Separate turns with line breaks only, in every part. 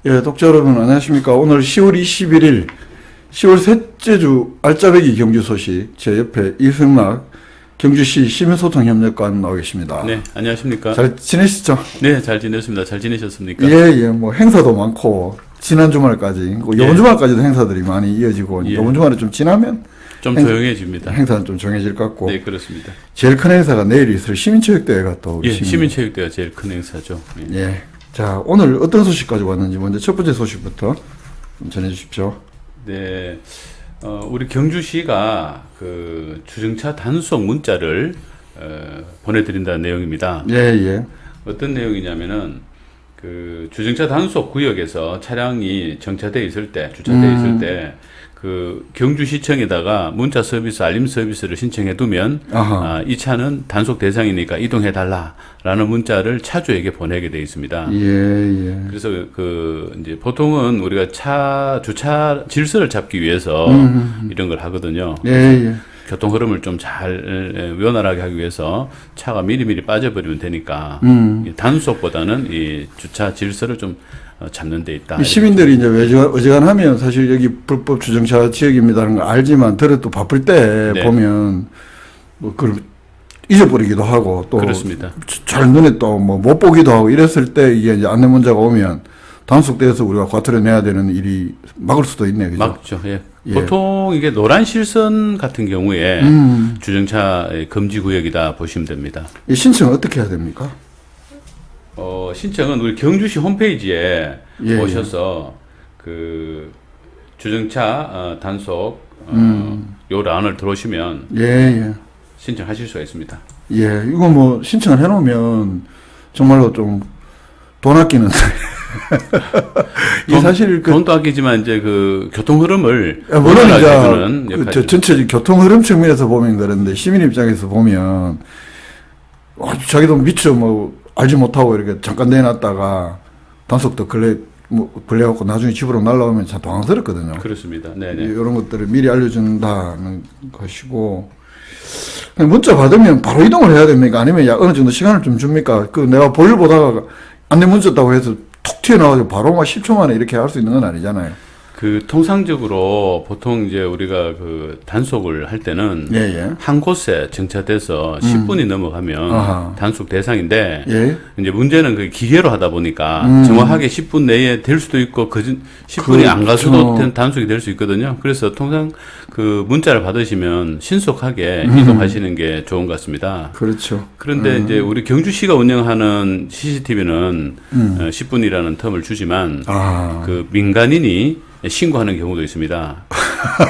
예, 독자 여러분 안녕하십니까. 오늘 10월 21일 10월 셋째 주 알짜배기 경주 소식 제 옆에 이승락 경주시 시민소통협력관 나와 계십니다.
네, 안녕하십니까.
잘 지내시죠?
네, 잘 지냈습니다. 잘 지내셨습니까?
예, 예. 뭐 행사도 많고 지난 주말까지, 이번 주말까지도 행사들이 많이 이어지고 이번 주말에 좀 지나면
좀 조용해집니다.
행사는 좀 정해질 것 같고.
네, 그렇습니다.
제일 큰 행사가 내일 있을 시민체육대회가 또 우리
예, 시민체육대회가 제일 큰 행사죠. 예.
예. 자, 오늘 어떤 소식 가지고 왔는지 먼저 첫 번째 소식부터 좀 전해주십시오.
네, 우리 경주시가 그 주정차 단속 문자를 보내드린다는 내용입니다.
예, 예.
어떤 내용이냐면은 그 주정차 단속 구역에서 차량이 정차되어 있을 때, 주차되어 있을 때 그 경주시청에다가 문자 서비스, 알림 서비스를 신청해 두면 이 차는 단속 대상이니까 이동해 달라라는 문자를 차주에게 보내게 돼 있습니다.
예, 예.
그래서 그 이제 보통은 우리가 주차 질서를 잡기 위해서 이런 걸 하거든요.
예, 예.
교통 흐름을 좀 잘 원활하게 하기 위해서 차가 미리미리 빠져버리면 되니까 단속보다는 이 주차 질서를 좀 잡는 데 있다.
시민들이 이제 어지간하면 사실 여기 불법 주정차 지역입니다라는 걸 알지만 들어도 바쁠 때
네.
보면 뭐 그걸 잊어버리기도 하고 또
그렇습니다.
잘 눈에 또 뭐 못 보기도 하고 이랬을 때 이게 이제 안내 문자가 오면 단속돼서 우리가 과태료 내야 되는 일이 막을 수도 있네요. 그죠?
막죠. 예.
예.
보통 이게 노란 실선 같은 경우에 주정차 금지 구역이다 보시면 됩니다.
이 신청 어떻게 해야 됩니까?
신청은 우리 경주시 홈페이지에
예,
오셔서 그 주정차 단속 요 란을 들어오시면
예, 예.
신청하실 수가 있습니다.
예, 이거 뭐 신청을 해놓으면 정말로 좀 돈 아끼는데. 이 사실
돈도 아끼지만 이제 그 교통 흐름을
물론
해주는
이제
역할이죠.
전체 교통 흐름 측면에서 보면 그런데 시민 입장에서 보면 자기도 미처 뭐 알지 못하고 이렇게 잠깐 내놨다가 단속도 걸려갖고 나중에 집으로 날라오면 참 당황스럽거든요.
그렇습니다. 네네.
이런 것들을 미리 알려준다는 것이고, 문자 받으면 바로 이동을 해야 됩니까? 아니면 어느 정도 시간을 좀 줍니까? 내가 볼일 보다가 안내 문자 떴다고 해서 툭 튀어나와서 바로 막 10초 만에 이렇게 할 수 있는 건 아니잖아요.
그 통상적으로 보통 이제 우리가 그 단속을 할 때는
예, 예.
한 곳에 정차돼서 10분이 넘어가면 단속 대상인데
예.
이제 문제는 그 기계로 하다 보니까 정확하게 10분 내에 될 수도 있고 10분이 안 가서도 단속이 될 수 있거든요. 그래서 통상 그 문자를 받으시면 신속하게 이동하시는 게 좋은 것 같습니다.
그렇죠.
그런데 이제 우리 경주시가 운영하는 CCTV는 10분이라는 텀을 주지만 그 민간인이 신고하는 경우도 있습니다.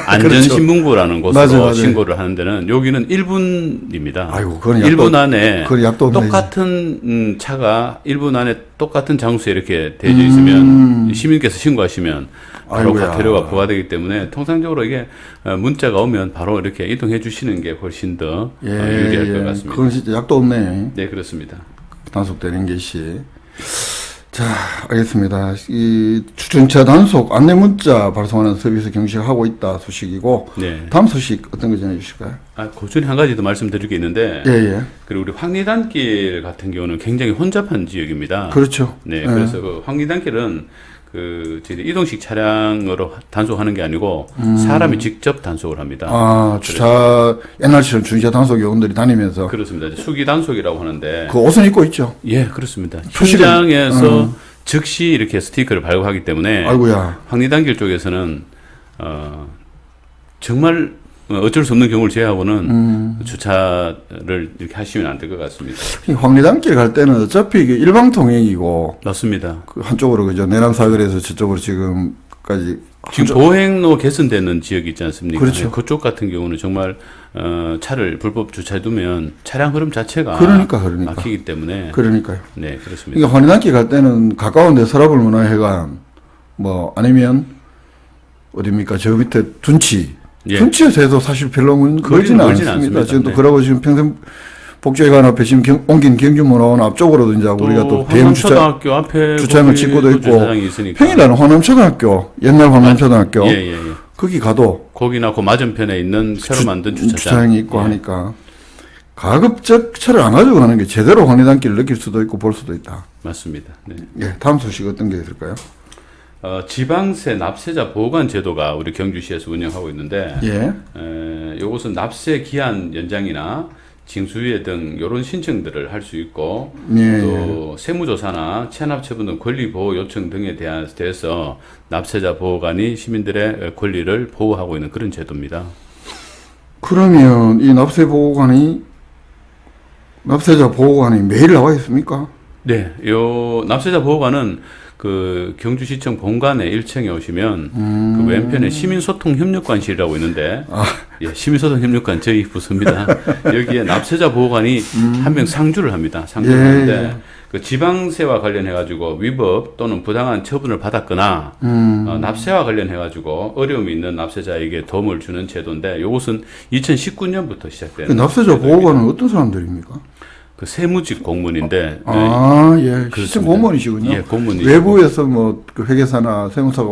안전신문고라는 곳으로
맞아요.
신고를 하는 데는 여기는 1분입니다.
아이고, 그건
1분 안에
약도
똑같은 차가 1분 안에 똑같은 장소에 이렇게 대져 있으면 시민께서 신고하시면 바로 과태료가 부과되기 때문에 통상적으로 이게 문자가 오면 바로 이렇게 이동해 주시는 게 훨씬 더 유리할 것 같습니다.
그건 진짜 약도 없네.
네, 그렇습니다.
단속되는 것이. 자, 알겠습니다. 이 주정차 단속 안내 문자 발송하는 서비스 경시가 하고 있다 소식이고,
네.
다음 소식 어떤 거 전해주실까요?
그 중에 한 가지 더 말씀드릴 게 있는데,
예, 예.
그리고 우리 황리단길 같은 경우는 굉장히 혼잡한 지역입니다.
그렇죠.
네, 그래서 그 황리단길은 그 저희 이동식 차량으로 단속하는 게 아니고 사람이 직접 단속을 합니다.
옛날처럼 주정차 단속 요원들이 다니면서.
그렇습니다. 이제 수기 단속이라고 하는데.
그 옷은 입고 있죠.
예, 그렇습니다. 현장에서 즉시 이렇게 스티커를 발급하기 때문에.
아이고야.
황리단길 쪽에서는 정말 어쩔 수 없는 경우를 제외하고는 주차를 이렇게 하시면 안 될 것 같습니다.
황리단길 갈 때는 어차피 일방 통행이고.
맞습니다.
그 한쪽으로 그죠. 내남사거리에서 저쪽으로 지금까지.
지금 보행로 개선되는 지역이 있지 않습니까?
그렇죠.
그쪽 같은 경우는 정말 차를 불법 주차해 두면 차량 흐름 자체가
그러니까.
막히기 때문에.
그러니까요.
네, 그렇습니다.
그러니까 황리단길 갈 때는 가까운데 서라벌 문화회관 뭐 아니면 어디입니까? 저 밑에 둔치.
예.
둔치에서 해도 사실 별로 멀지는 않습니다. 지금 또
네.
그러고 지금 평생 복지회관 앞에 지금 옮긴 경주문화원 앞쪽으로도 이제 우리가 또 대형
초등학교 앞에
주차장을 짓고도 있고
있으니까.
평일에는 황남초등학교 옛날 황남초등학교
예.
거기 가도
거기나 그 맞은편에 있는 새로 만든
주차장이 있고 하니까 가급적 차를 안 가지고 가는 게 제대로 황리단길을 느낄 수도 있고 볼 수도 있다.
맞습니다. 네.
예, 다음 소식 어떤 게 있을까요?
지방세 납세자 보호관 제도가 우리 경주시에서 운영하고 있는데,
예.
요것은 납세 기한 연장이나 징수유예 등 이런 신청들을 할 수 있고,
예,
또 세무조사나 체납처분 등 권리보호 요청 등에 대해서 납세자 보호관이 시민들의 권리를 보호하고 있는 그런 제도입니다.
그러면 이 납세자 보호관이 매일 나와 있습니까?
네, 요 납세자 보호관은 그 경주시청 본관에 1층에 오시면 그 왼편에 시민소통협력관실이라고 있는데, 예, 시민소통협력관 저희 부서입니다. 여기에 납세자 보호관이 한 명 상주를 합니다. 상주를 하는데 그 지방세와 관련해 가지고 위법 또는 부당한 처분을 받았거나 납세와 관련해 가지고 어려움이 있는 납세자에게 도움을 주는 제도인데, 이것은 2019년부터 시작된.
그 납세자 보호관은 어떤 사람들입니까?
그 세무직 공무원인데.
예. 시청 공무원이시군요.
예, 공무원이시고.
외부에서 뭐 그 회계사나 세무사가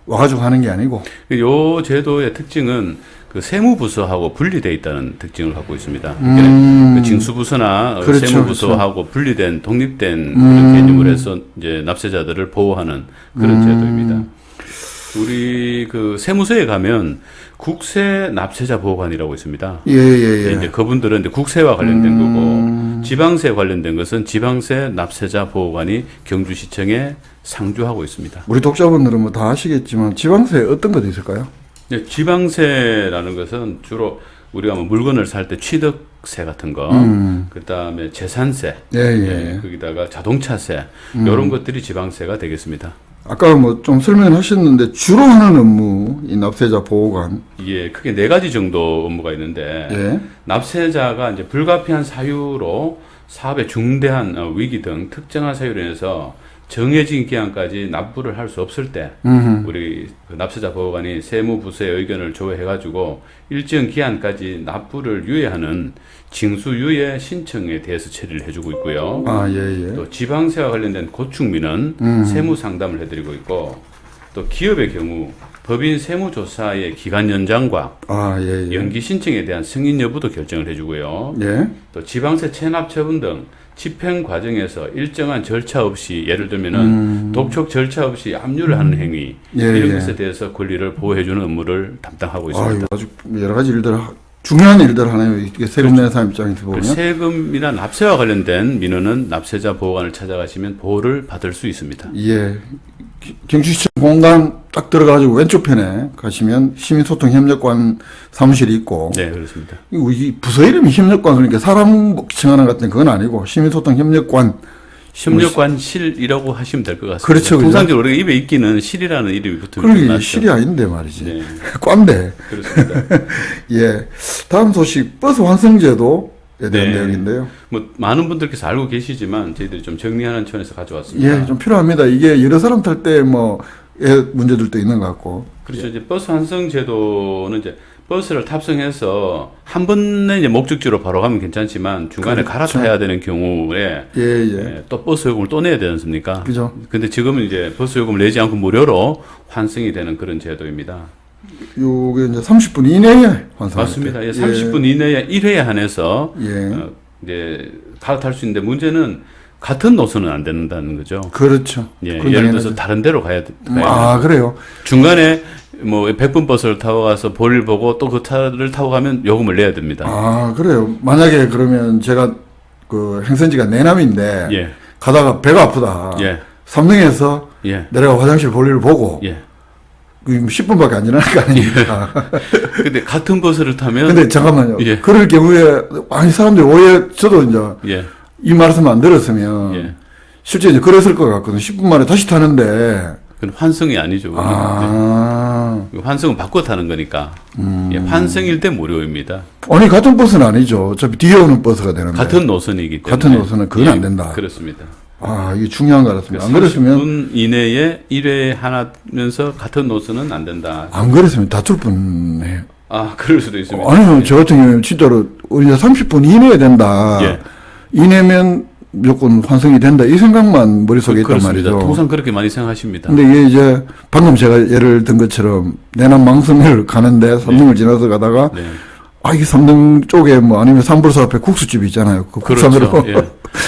와가지고 하는 게 아니고.
요 제도의 특징은 그 세무부서하고 분리되어 있다는 특징을 갖고 있습니다. 그 징수부서나
그렇죠,
세무부서하고 분리된 독립된 그런 개념을 해서 이제 납세자들을 보호하는 그런 제도입니다. 우리 그 세무서에 가면 국세 납세자 보호관이라고 있습니다.
예.
이제 그분들은 이제 국세와 관련된 거고, 지방세 관련된 것은 지방세 납세자 보호관이 경주시청에 상주하고 있습니다.
우리 독자분들은 뭐 다 아시겠지만 지방세 어떤 것도 있을까요?
네, 지방세라는 것은 주로 우리가 뭐 물건을 살 때 취득세 같은 거, 그다음에 재산세,
예.
거기다가 자동차세, 이런 것들이 지방세가 되겠습니다.
아까 뭐 좀 설명을 하셨는데 주로 하는 업무 이 납세자 보호관.
예, 크게 4가지 정도 업무가 있는데,
예.
납세자가 이제 불가피한 사유로 사업의 중대한 위기 등 특정한 사유로 인해서 정해진 기한까지 납부를 할 수 없을 때, 우리 그 납세자 보호관이 세무부서의 의견을 조회해가지고 일정 기한까지 납부를 유예하는 징수유예 신청에 대해서 처리를 해주고 있고요.
예.
또 지방세와 관련된 고충민은 세무 상담을 해드리고 있고, 또 기업의 경우 법인 세무조사의 기간 연장과
예.
연기 신청에 대한 승인 여부도 결정을 해주고요.
예.
또 지방세 체납 처분 등 집행 과정에서 일정한 절차 없이, 예를 들면은 독촉 절차 없이 압류를 하는 행위, 이런 것에 대해서 권리를 보호해주는 업무를 담당하고 있습니다.
아주 여러 가지 일들, 중요한 일들 하네요. 이게 세금 내는 사람 입장에서 보면.
세금이나 납세와 관련된 민원은 납세자 보호관을 찾아가시면 보호를 받을 수 있습니다.
예. 경주시청 공간 딱 들어가지고 왼쪽 편에 가시면 시민소통협력관 사무실이 있고.
네, 그렇습니다.
이 부서 이름이 협력관, 그러니까 사람 청하는 것 같은 그건 아니고 시민소통협력관.
협력관실이라고 하시면 될 것 같습니다.
그렇죠.
통상적으로 우리가 입에 있기는 실이라는 이름이 붙으면
그러게
낫죠.
실이 아닌데 말이지.
네.
꽝데.
그렇습니다.
예. 다음 소식, 버스 환승제도에 대한
네.
내용인데요.
뭐 많은 분들께서 알고 계시지만 저희들이 좀 정리하는 차원에서 가져왔습니다.
예, 좀 필요합니다. 이게 여러 사람 탈 때 뭐 문제들도 있는 것 같고.
그렇죠. 이제 버스 환승 제도는 이제 버스를 탑승해서 한 번에 이제 목적지로 바로 가면 괜찮지만 중간에
그렇죠.
갈아타야 되는 경우에
예.
또 버스 요금을 또 내야 되지 않습니까?
그죠.
근데 지금은 이제 버스 요금을 내지 않고 무료로 환승이 되는 그런 제도입니다.
요게 이제 30분 이내에 환승.
맞습니다. 예, 30분 이내에 1회에 한해서
예.
이제 갈아탈 수 있는데, 문제는 같은 노선은 안 된다는 거죠.
그렇죠.
예,
그건
예를
당연하죠.
들어서 다른 데로 가야 돼요.
그래요.
중간에 뭐 100분 버스를 타고 가서 볼일 보고 또 그 차를 타고 가면 요금을 내야 됩니다.
그래요. 만약에 그러면 제가 그 행선지가 내남인데
예.
가다가 배가 아프다.
예.
삼릉에서
예.
내려가 화장실 볼일을 보고
예.
10분밖에 안 지나는 거 아닙니까?
근데 같은 버스를 타면
근데 잠깐만요.
예.
그럴 경우에 많이 사람들이 오해, 저도 이제
예.
이 말씀 안 들었으면
예.
실제 이제 그랬을 것 같거든요. 10분 만에 다시 타는데.
그건 환승이 아니죠. 네. 환승은 바꿔 타는 거니까. 예, 환승일 때 무료입니다.
아니, 같은 버스는 아니죠. 어차피 뒤에 오는 버스가 되는데.
같은 노선이기 때문에.
같은 노선은 그건 안 된다.
그렇습니다.
이게 중요한 거 같습니다. 안 그랬으면.
30분 이내에 1회 하나면서 같은 노선은 안 된다.
안 그랬으면 다툴 뻔해요.
그럴 수도 있습니다.
아니요, 저 같은 경우는 진짜로 우리가 30분 이내에 된다.
예.
이내면 무조건 환승이 된다. 이 생각만 머릿속에 있단
그렇습니다.
말이죠.
통상 그렇게 많이 생각하십니다.
근데 이게 이제 방금 제가 예를 든 것처럼 내남 망성을 가는데 삼릉을 지나서 가다가
네.
이게 삼릉 쪽에 뭐 아니면 삼불사 앞에 국수집이 있잖아요. 그
그렇죠.
국산으로
예.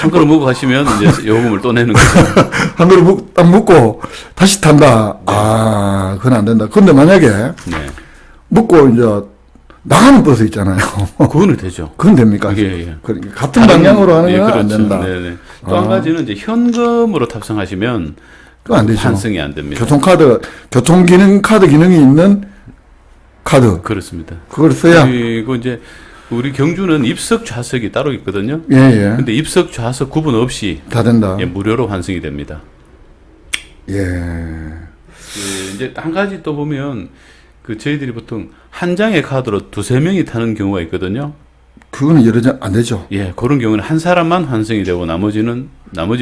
한 그릇 먹고 가시면 이제 요금을 또 내는 거죠.
한 그릇 딱 먹고 다시 탄다. 그건 안 된다. 근데 만약에
네.
먹고 이제 나가는 버스 있잖아요.
그거는 되죠.
그건 됩니까?
예.
그러니까 같은 방향으로 하는 건 안
그렇죠.
된다.
네네. 또 한 가지는 이제 현금으로 탑승하시면
그거 안 되죠.
환승이 안 됩니다.
교통카드 기능이 있는 카드.
그렇습니다.
그걸 써야.
그리고 이제 우리 경주는 입석 좌석이 따로 있거든요.
예.
근데 입석 좌석 구분 없이
다 된다.
무료로 환승이 됩니다.
예.
이제 한 가지 또 보면 저희들이 보통 한 장의 카드로 두세 명이 타는 경우가 있거든요.
그거는 여러 장 안 되죠.
예, 그런 경우는 한 사람만 환승이 되고 나머지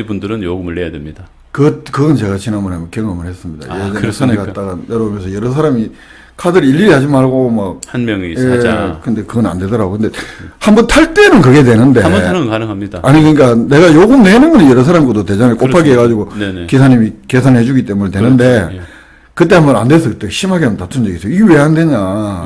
분들은 요금을 내야 됩니다.
그건 제가 지난번에 경험을 했습니다. 예전에 산에
그렇습니까?
갔다가 내려오면서 여러 사람이 카드를 일일이 하지 말고 뭐
한 명이 사자.
근데 그건 안 되더라고. 근데 한번 탈 때는 그게 되는데.
한 번 타는 건 가능합니다.
아니 그러니까 내가 요금 내는 건 여러 사람 것도 되잖아요. 곱하기
그렇죠.
해가지고
네네.
기사님이 계산해 주기 때문에 되는데
그렇죠. 예.
그때 한번 안 돼서 그때 심하게 한번 다툰 적이 있어요. 이게 왜 안 되냐.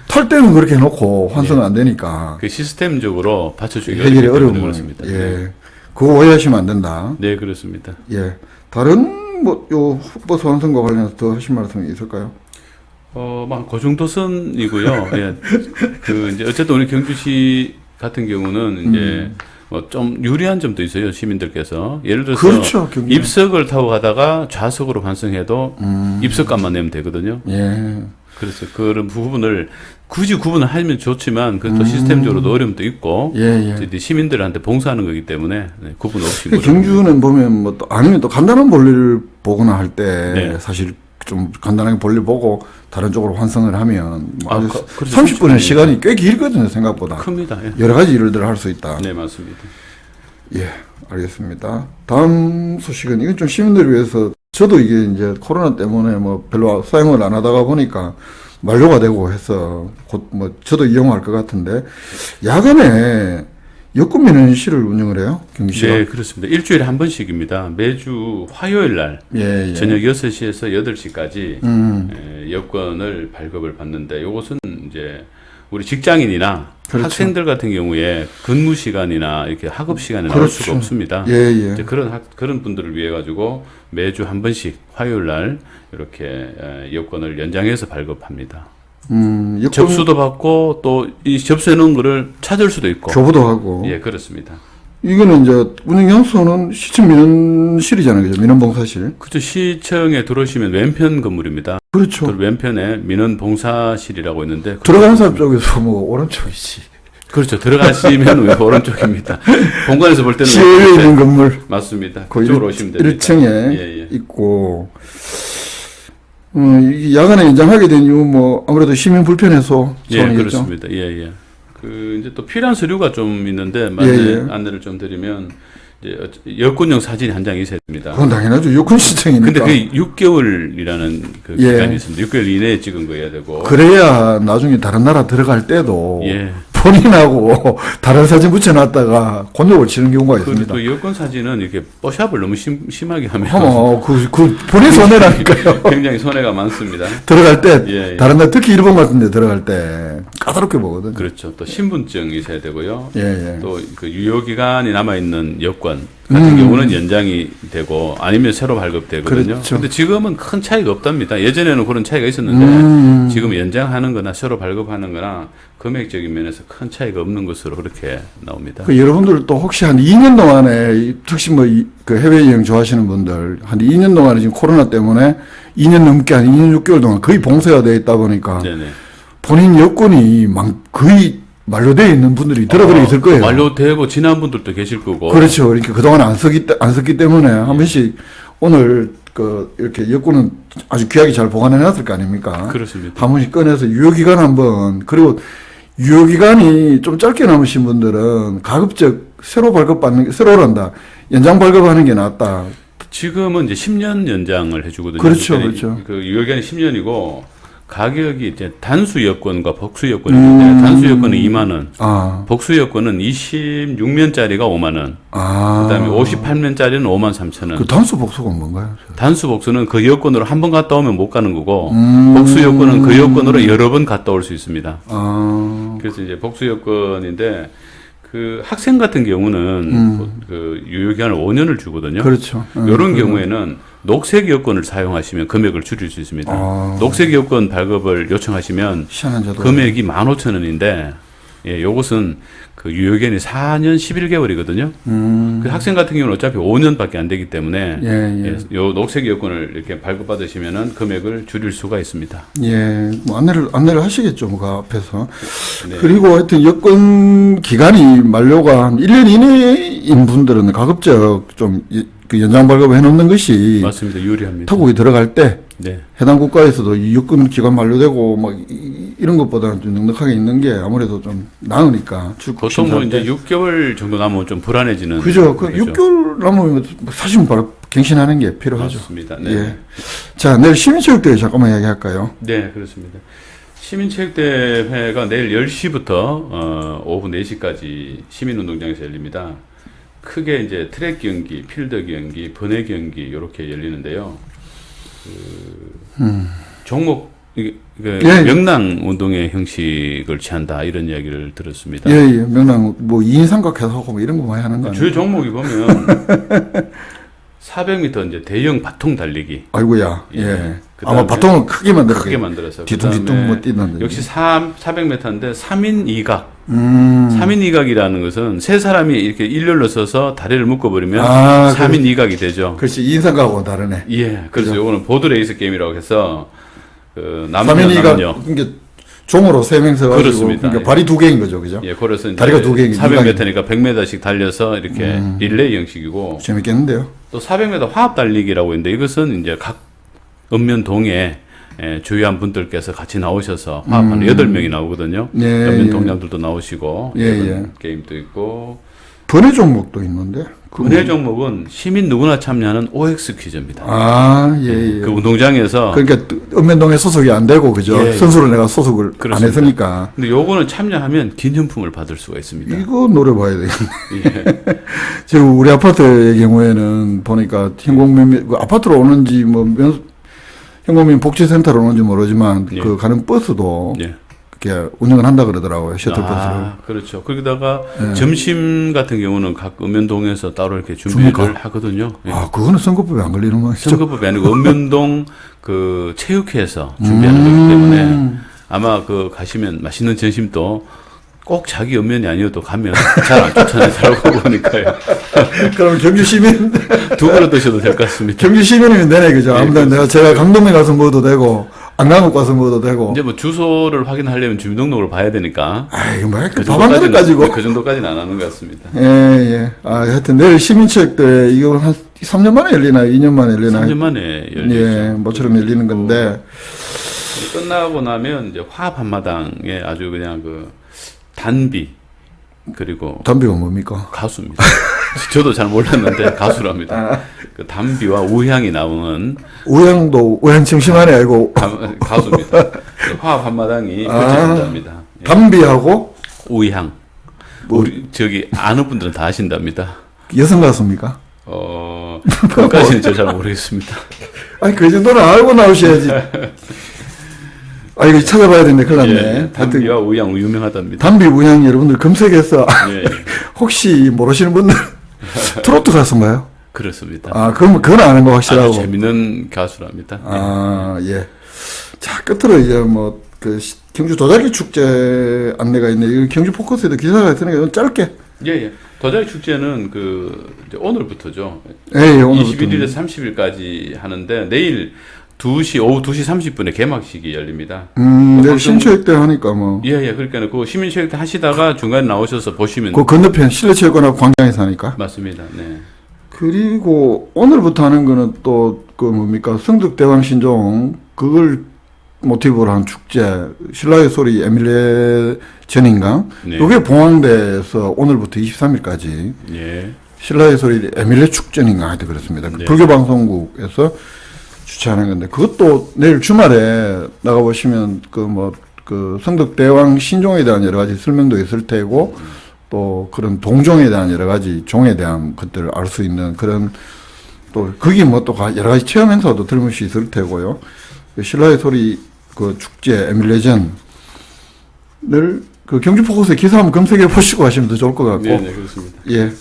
탈 때는 그렇게 해놓고 환승은 안 되니까
그 시스템적으로 받쳐주기가
해결이
어렵기 때문에
어려운
그렇습니다.
예. 그거 오해하시면 안 된다.
네, 그렇습니다.
예. 다른 요 버스 환승과 관련해서 더 하실 말씀이 있을까요?
그 정도 선이고요. 예. 이제 어쨌든 우리 경주시 같은 경우는 이제 좀 유리한 점도 있어요. 시민들께서. 예를 들어서
그렇죠, 경주.
입석을 타고 가다가 좌석으로 환승해도 입석값만 내면 되거든요.
예.
그래서 그런 부분을 굳이 구분을 하면 좋지만 그것도 시스템적으로도 어려움도 있고
예.
이제 시민들한테 봉사하는 거기 때문에 구분 없이
경주는 보면 뭐 또 아니면 또 간단한 볼일을 보거나 할 때
네.
사실 좀 간단하게 볼일 보고 다른 쪽으로 환승을 하면 뭐 아주
그렇죠.
30분의 시간이 꽤 길거든요, 생각보다.
큽니다. 예.
여러 가지 일들을 할 수 있다.
네, 맞습니다.
예, 알겠습니다. 다음 소식은 이건 좀 시민들을 위해서 저도 이게 이제 코로나 때문에 뭐 별로 사용을 안 하다가 보니까 만료가 되고 해서 곧 뭐 저도 이용할 것 같은데 야간에 여권 민원실을 운영을 해요, 경기시가?
네, 그렇습니다. 일주일에 한 번씩입니다. 매주 화요일 날
예.
저녁 6시에서 8시까지 여권을 발급을 받는데 이것은 이제 우리 직장인이나
그렇죠.
학생들 같은 경우에 근무 시간이나 이렇게 학업 시간에 나올
그렇죠.
수가 없습니다.
예.
이제 그런 분들을 위해 가지고 매주 한 번씩 화요일 날 이렇게 여권을 연장해서 발급합니다.
여권
접수도 받고 또 이 접수해 놓은 거를 찾을 수도 있고.
교부도 하고.
예, 그렇습니다.
이거는 이제 운영 장소는 시청 민원실이잖아요, 그죠? 민원봉사실.
그렇죠. 시청에 들어오시면 왼편 건물입니다.
그렇죠.
그 왼편에 민원봉사실이라고 있는데
들어가는 사람 쪽에서 뭐 오른쪽이지.
그렇죠. 들어가시면 오른쪽입니다. 본관에서 볼 때는
시외에
왼쪽인데.
있는 건물.
맞습니다.
그
그쪽으로 오시면 됩니다.
1층에
예.
있고. 이 야간에 연장하게 된 이유 뭐 아무래도 시민 불편해서
예,
소원이겠죠.
그렇습니다. 예. 이제 또 필요한 서류가 좀 있는데 안내를 좀 드리면 이제 여권용 사진이 한 장 있어야 됩니다.
그건 당연하죠. 여권 신청이니까.
근데 그게 6개월이라는 그
예.
기간이 있습니다. 6개월 이내에 찍은 거여야 되고.
그래야 나중에 다른 나라 들어갈 때도
예.
본인하고 다른 사진 붙여놨다가 곤욕을 치는 경우가 있습니다.
또 여권 사진은 이렇게 뽀샵을 너무 심하게 하면
그 본인 손해라니까요.
굉장히 손해가 많습니다.
들어갈 때
예.
다른 데 특히 일본 같은 데 들어갈 때 까다롭게 보거든요.
그렇죠. 또 신분증이 있어야 되고요.
예.
또 그 유효기간이 남아있는 여권 같은 경우는 연장이 되고 아니면 새로 발급되거든요.
그렇죠.
근데 지금은 큰 차이가 없답니다. 예전에는 그런 차이가 있었는데 지금 연장하는 거나 새로 발급하는 거나 금액적인 면에서 큰 차이가 없는 것으로 그렇게 나옵니다.
그 여러분들도 혹시 한 2년 동안에 특히 뭐 그 해외여행 좋아하시는 분들 한 2년 동안에 지금 코로나 때문에 2년 넘게 한 2년 6개월 동안 거의 봉쇄가 되어 있다 보니까
네네.
본인 여권이 거의 만료되어 있는 분들이 들어들어 있을 거예요.
만료되고 지난 분들도 계실 거고.
그렇죠. 그러니까 그동안 안 썼기 때문에 한 번씩 오늘 이렇게 여권은 아주 귀하게 잘 보관해 놨을 거 아닙니까?
그렇습니다.
한 번씩 꺼내서 유효기간 한번, 그리고 유효기간이 좀 짧게 남으신 분들은 가급적 새로란다. 연장 발급하는 게 낫다.
지금은 이제 10년 연장을 해주거든요.
그렇죠,
그러니까
그렇죠.
그 유효기간이 10년이고 가격이 이제 단수 여권과 복수 여권이 있는데 단수 여권은 2만 원, 복수 여권은 26면짜리가 5만 원, 그다음에 58면짜리는 5만 3천 원.
그 단수 복수가 뭔가요?
단수 복수는 그 여권으로 한 번 갔다 오면 못 가는 거고 복수 여권은 그 여권으로 여러 번 갔다 올 수 있습니다. 그래서 이제 복수 여권인데 그 학생 같은 경우는 그 유효기한을 5년을 주거든요.
그렇죠.
이런 경우에는 녹색 여권을 사용하시면 금액을 줄일 수 있습니다.
아.
녹색 여권 발급을 요청하시면
희한한 제도.
금액이 15,000원인데 예, 요것은 그 유효기한이 4년 11개월이거든요. 그 학생 같은 경우는 어차피 5년밖에 안 되기 때문에
예.
요 녹색 여권을 이렇게 발급받으시면은 금액을 줄일 수가 있습니다.
예, 뭐 안내를 하시겠죠, 뭐, 그 앞에서.
네.
그리고 하여튼 여권 기간이 만료가 한 1년 이내인 분들은 가급적 좀 그 연장 발급을 해놓는 것이
맞습니다. 유리합니다.
타국이 들어갈 때
네.
해당 국가에서도 이 여권 기간 만료되고 막 이런 것보다는 좀 넉넉하게 있는 게 아무래도 좀 나으니까.
보통 뭐 이제 6개월 정도 남으면 좀 불안해지는.
그죠. 그 6개월 남으면 사실 바로 갱신하는 게 필요하죠.
맞습니다. 네.
예. 자, 내일 시민체육대회 잠깐만 이야기할까요?
네, 그렇습니다. 시민체육대회가 내일 10시부터 오후 4시까지 시민운동장에서 열립니다. 크게 이제 트랙 경기, 필드 경기, 번외 경기 이렇게 열리는데요. 종목 명랑 운동의 형식을 취한다 이런 이야기를 들었습니다.
예. 명랑 뭐 2인 삼각해서 하고 뭐 이런 거 많이 하는 거 아니에요?
주요 종목이 보면 400m 이제 대형 바통 달리기.
아이고야. 예.
그다음에
아마 바통을 크게 만들었어요.
크게 만들어서
뒤뚱뒤뚱 뭐 뛰는.
역시 400m인데 3인 2각. 3인 2각이라는 것은 세 사람이 이렇게 일렬로 서서 다리를 묶어버리면 3인 2각이 되죠.
그렇지. 2인 삼각하고 다르네.
예. 그래서 요거는 보드레이스 게임이라고 해서 그
3인 2각. 그러니까 종으로 3명 서가지고
그렇습니다.
그러니까 발이 2개인 거죠. 그죠?
예. 그래서 이제
다리가 2개인
400m니까 100m씩 달려서 이렇게 릴레이 형식이고
재밌겠는데요?
또 400m 화합 달리기라고 있는데 이것은 이제 각 읍면동에 주요한 분들께서 같이 나오셔서 화합하는 8명이 나오거든요.
예,
읍면
예.
동장들도 나오시고
예,
이런
예.
게임도 있고
번외 종목도 있는데.
번외 종목은 시민 누구나 참여하는 OX 퀴즈입니다.
아, 예.
그 운동장에서
그러니까 읍면동에 소속이 안 되고 그죠?
예, 예.
선수를 내가 소속을
그렇습니다.
안 했으니까.
근데 요거는 참여하면 기념품을 받을 수가 있습니다.
이거 노려봐야 되겠네.
예.
지금 우리 아파트의 경우에는 보니까 현공민 그 아파트로 오는지 뭐 현공민 복지센터로 오는지 모르지만
예.
그 가는 버스도
예.
이렇게 운영을 한다 그러더라고요. 셔틀버스를.
그렇죠. 거기다가 점심 같은 경우는 각 읍면동에서 따로 이렇게 준비를 하거든요. 예.
아, 그거는 선거법에 안 걸리는 모양이죠.
선거법이 아니고 읍면동 그 체육회에서 준비하는 거기 때문에 아마 그 가시면 맛있는 점심도 꼭 자기 읍면이 아니어도 가면 잘 안 쫓아내더라고 보니까요.
그럼 경주 시민
두 그릇 드셔도 될 것 같습니다.
경주 시민이면 되네 그죠?
네,
아무튼 제가 강동에 가서 먹어도 되고 안강읍 가서 먹어도 되고.
이제 뭐 주소를 확인하려면 주민등록을 봐야 되니까
아이 뭐
그
밥한 그릇 가지고.
그 정도까지는 안 하는 것 같습니다.
예. 아, 하여튼 내일 시민체육대회 이거 한 3년 만에 열리나요? 2년 만에 열리나요?
3년 만에 열리죠.
예, 모처럼 열리는 건데.
끝나고 나면 이제 화합 한마당에 아주 그냥 그 단비 그리고
담비가 뭡니까?
가수입니다. 저도 잘 몰랐는데 가수랍니다. 그 담비와 우향이 나오는
우양도 우양청심환이 아니고
가수입니다. 화합 한마당이 펼쳐진답니다. 예.
담비하고
우향. 우리 저기 아는 분들은 다 아신답니다.
여성 가수입니까?
그것까지는 저 잘 모르겠습니다.
아니 그 정도는 알고 나오셔야지. 아 이거 찾아봐야 되는데 큰일 났네.
예, 담비와 우향 유명하답니다.
담비 우양 여러분들 검색해서
예,
혹시 모르시는 분들 트로트 가수인가요?
그렇습니다.
아 그건 아는 거 확실하고.
아주 재밌는 가수랍니다.
아 예. 자 끝으로 이제 뭐 그 경주 도자기 축제 안내가 있네. 이 경주 포커스에도 기사가 있으니까 좀 짧게.
예. 도자기 축제는 그 이제 오늘부터죠.
예, 오늘부터.
21일에서 30일까지 하는데 내일 오후 2시 30분에 개막식이 열립니다.
내일 신체육대 하니까 뭐.
예. 그러니까 그 시민체육대 하시다가 중간에 나오셔서 보시면.
그 건너편 실내체육관하고 광장에서 하니까.
맞습니다. 네.
그리고 오늘부터 하는 거는 또 그 뭡니까 성덕대왕신종 그걸 모티브로 한 축제 신라의 소리 에밀레 전인강
네.
이게 봉황대에서 오늘부터 23일까지
예.
신라의 소리 에밀레 축전인가 하여튼 그렇습니다.
네.
불교방송국에서 주최하는 건데 그것도 내일 주말에 나가 보시면 그 성덕대왕 신종에 대한 여러 가지 설명도 있을 테고 또 그런 동종에 대한 여러 가지 종에 대한 것들을 알 수 있는 그런 또 거기 뭐 또 여러 가지 체험 행사도 들으실 수 있을 테고요. 신라의 소리 그 축제 에밀레전을 그 경주 포커스의 기사 한번 검색해 보시고 하시면 더 좋을 것 같고.
네, 네, 그렇습니다.
예.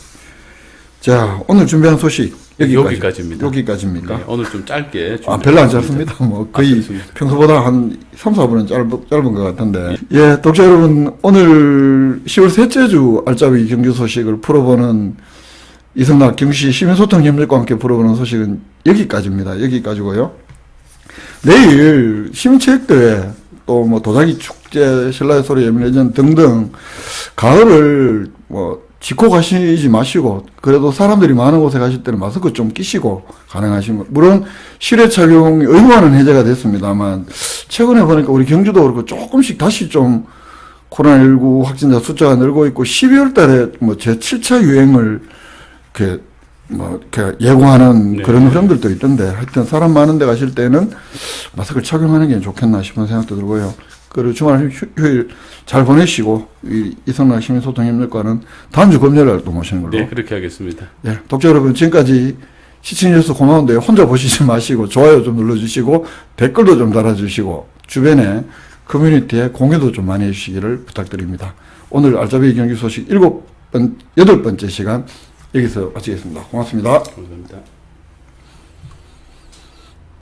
자, 오늘 준비한 소식
여기까지입니다.
여기까지입니까?
네, 오늘 좀 짧게.
별로 안 짧습니다. 뭐, 거의
그렇습니다.
평소보다 한 3, 4분은 짧은 것 같은데. 예, 독자 여러분, 오늘 10월 셋째 주 알짜배기 경주 소식을 풀어보는 이성락 경주시 시민소통협력과 함께 풀어보는 소식은 여기까지입니다. 여기까지고요. 내일 시민체육대회, 또 뭐 도자기 축제, 신라의 소리 예민해전 등등, 가을을 뭐, 짚고 가시지 마시고, 그래도 사람들이 많은 곳에 가실 때는 마스크 좀 끼시고 가능하시면, 물론 실외 착용이 의무화는 해제가 됐습니다만, 최근에 보니까 우리 경주도 그렇고 조금씩 다시 좀 코로나19 확진자 숫자가 늘고 있고, 12월 달에 뭐 제7차 유행을 이렇게 예고하는
네.
그런 흐름들도 있던데, 하여튼 사람 많은 데 가실 때는 마스크를 착용하는 게 좋겠나 싶은 생각도 들고요. 그리고 주말 휴일 잘 보내시고, 이성락 시민소통협력과는 다음 주 금요일날 또 모시는 걸로.
네, 그렇게 하겠습니다.
예, 독자 여러분, 지금까지 시청해주셔서 고마운데, 혼자 보시지 마시고, 좋아요 좀 눌러주시고, 댓글도 좀 달아주시고, 주변에 커뮤니티에 공유도 좀 많이 해주시기를 부탁드립니다. 오늘 알짜배기 경기 소식 8번째 시간, 여기서 마치겠습니다. 고맙습니다.
감사합니다.